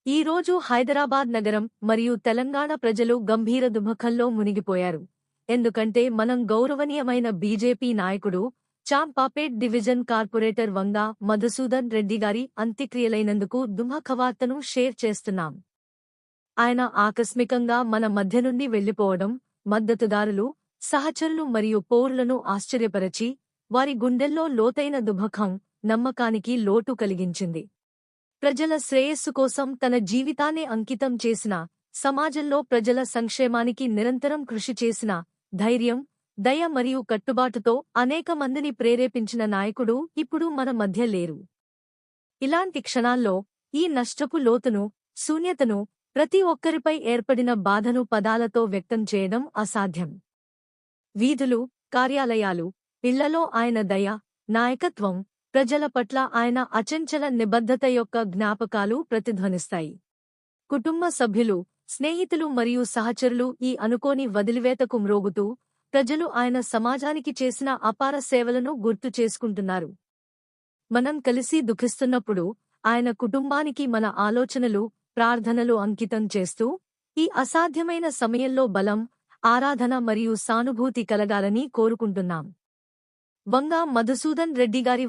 ఈ రోజు హైదరాబాద్ నగరం మరియు తెలంగాణ ప్రజలు గంభీర దుఃఖంలో మునిగిపోయారు. ఎందుకంటే మనం గౌరవనీయమైన బీజేపీ నాయకుడు చాంపాపేట్ డివిజన్ కార్పొరేటర్ వంగా మధుసూదన్ రెడ్డి గారి అంత్యక్రియలైనందుకు దుఃఖవార్తను షేర్ చేస్తున్నాం. ఆయన ఆకస్మికంగా మన మధ్య నుండి వెళ్లిపోవడం మద్దతుదారులు, సహచరులు మరియు పౌరులను ఆశ్చర్యపరచి వారి గుండెల్లో లోతైన దుఃఖం, నమ్మకానికి లోటు కలిగించింది. ప్రజల శ్రేయస్సు కోసం తన జీవితాన్ని అంకితం చేసిన, సమాజంలో ప్రజల సంక్షేమానికి నిరంతరం కృషి చేసిన, ధైర్యం, దయ మరియు కట్టుబాటుతో అనేక మందిని ప్రేరేపించిన నాయకుడు ఇప్పుడు మన మధ్య లేరు. ఇలాంటి క్షణాల్లో ఈ నష్టపు లోతును, శూన్యతను, ప్రతి ఒక్కరిపై ఏర్పడిన బాధను పదాలతో వ్యక్తం చేయడం అసాధ్యం. వీధులు, కార్యాలయాలు, ఇళ్లలో ఆయన దయ, నాయకత్వం, ప్రజల పట్ల ఆయన అచంచల నిబద్ధత యొక్క జ్ఞాపకాలు ప్రతిధ్వనిస్తాయి. కుటుంబ సభ్యులు, స్నేహితులు మరియు సహచరులు ఈ అనుకోని వదిలివేతకు మ్రోగుతూ, ప్రజలు ఆయన సమాజానికి చేసిన అపార సేవలను గుర్తు చేసుకుంటున్నారు. మనం కలిసి దుఃఖిస్తున్నప్పుడు ఆయన కుటుంబానికి మన ఆలోచనలు, ప్రార్థనలు అంకితం చేస్తూ, ఈ అసాధ్యమైన సమయంలో బలం, ఆరాధన మరియు సానుభూతి కలగాలని కోరుకుంటున్నాం. వంగా మధుసూదన్ రెడ్డి గారి